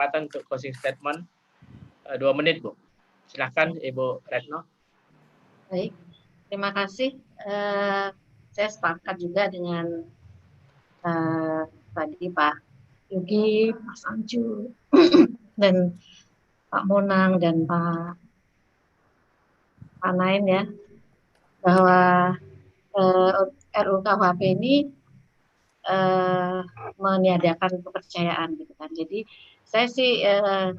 kesempatan untuk closing statement 2 menit, Bu. Silakan Ibu Retno. Baik, terima kasih. Saya sepakat juga dengan tadi Pak Yogi, Mas Anju, dan Pak Monang dan Pak Nain ya, bahwa RUU-KUHP ini meniadakan kepercayaan gitu kan. Jadi saya sih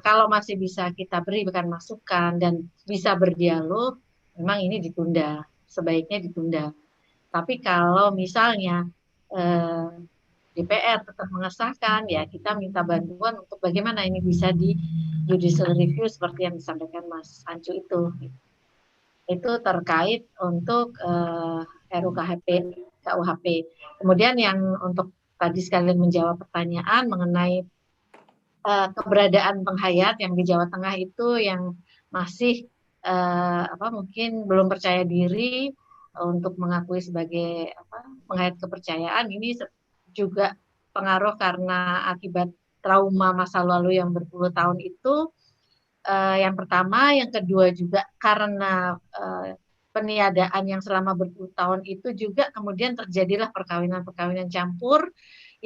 kalau masih bisa kita berikan masukan dan bisa berdialog, memang ini ditunda, sebaiknya ditunda. Tapi kalau misalnya DPR tetap mengesahkan, ya kita minta bantuan untuk bagaimana ini bisa di judicial review seperti yang disampaikan Mas Ancu itu. Itu terkait untuk RUU-KUHP. Kemudian yang untuk tadi sekalian menjawab pertanyaan mengenai keberadaan penghayat yang di Jawa Tengah itu yang masih mungkin belum percaya diri untuk mengakui sebagai penghayat kepercayaan, ini juga pengaruh karena akibat trauma masa lalu yang berpuluh tahun itu. Yang pertama, yang kedua juga karena peniadaan yang selama berpuluh tahun itu juga kemudian terjadilah perkawinan-perkawinan campur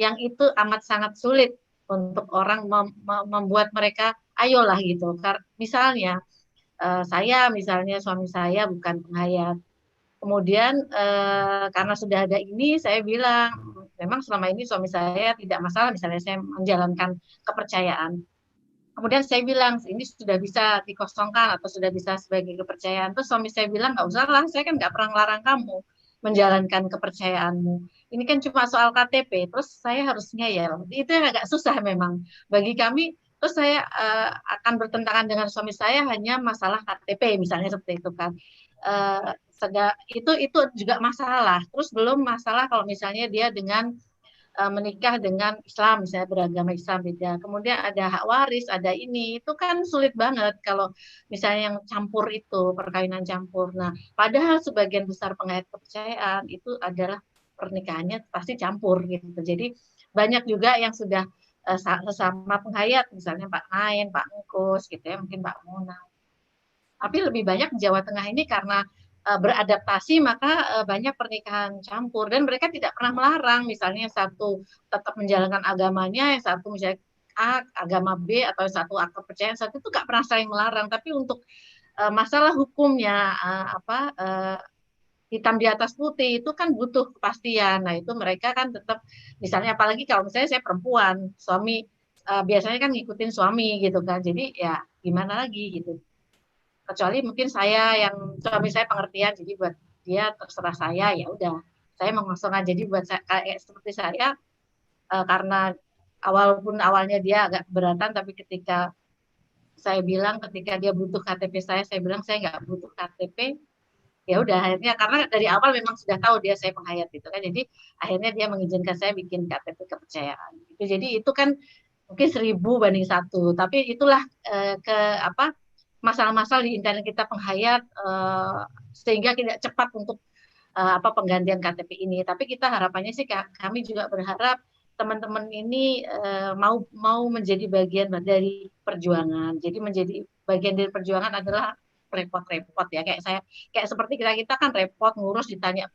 yang itu amat sangat sulit untuk orang membuat mereka ayolah gitu. Misalnya misalnya suami saya bukan penghayat. Kemudian karena sudah ada ini, saya bilang memang selama ini suami saya tidak masalah, misalnya saya menjalankan kepercayaan. Kemudian saya bilang, ini sudah bisa dikosongkan atau sudah bisa sebagai kepercayaan. Terus suami saya bilang, nggak usah lah, saya kan nggak pernah melarang kamu menjalankan kepercayaanmu. Ini kan cuma soal KTP, terus saya harus ngeyel. Itu yang agak susah memang bagi kami. Terus saya akan bertentangan dengan suami saya hanya masalah KTP, misalnya seperti itu kan. Itu juga masalah. Terus belum masalah kalau misalnya dia dengan menikah dengan Islam, misalnya beragama Islam beda. Kemudian ada hak waris, ada ini. Itu kan sulit banget kalau misalnya yang campur itu, perkawinan campur. Nah, padahal sebagian besar penghayat kepercayaan itu adalah pernikahannya pasti campur gitu. Jadi banyak juga yang sudah sesama penghayat, misalnya Pak Nain, Pak Engkus gitu ya, mungkin Pak Mona. Tapi lebih banyak di Jawa Tengah ini karena beradaptasi, maka banyak pernikahan campur dan mereka tidak pernah melarang, misalnya yang satu tetap menjalankan agamanya, yang satu misalnya A agama B atau satu kepercayaan satu itu nggak pernah saling melarang. Tapi untuk masalah hukumnya hitam di atas putih itu kan butuh kepastian. Nah itu mereka kan tetap, misalnya apalagi kalau misalnya saya perempuan, suami biasanya kan ngikutin suami gitu kan, jadi ya gimana lagi gitu. Kecuali mungkin saya yang suami saya pengertian, jadi buat dia terserah saya, ya udah saya mengosongkan. Jadi buat saya, kayak seperti saya karena awalnya dia agak keberatan, tapi ketika dia butuh KTP saya bilang saya nggak butuh KTP. Ya udah akhirnya, karena dari awal memang sudah tahu dia saya penghayat gitu kan, jadi akhirnya dia mengizinkan saya bikin KTP kepercayaan gitu. Jadi itu kan mungkin 1000 banding 1, tapi itulah masalah-masalah di internet kita penghayat sehingga tidak cepat untuk penggantian KTP ini. Tapi kita harapannya sih, kami juga berharap teman-teman ini mau menjadi bagian dari perjuangan. Jadi menjadi bagian dari perjuangan adalah repot-repot ya, kayak seperti kita kan repot ngurus, ditanya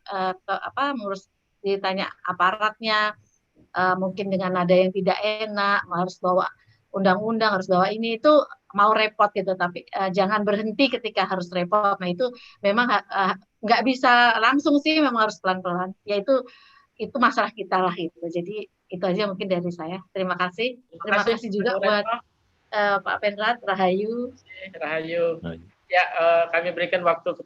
ditanya aparatnya, mungkin dengan nada yang tidak enak, harus bawa undang-undang, harus bawa ini, itu mau repot gitu. Tapi jangan berhenti ketika harus repot. Nah itu memang nggak bisa langsung sih, memang harus pelan-pelan. Ya itu masalah kita lah itu. Jadi itu aja mungkin dari saya. Terima kasih. Terima kasih juga buat Pak Pendrat, Rahayu. Rahayu. Ya, kami berikan waktu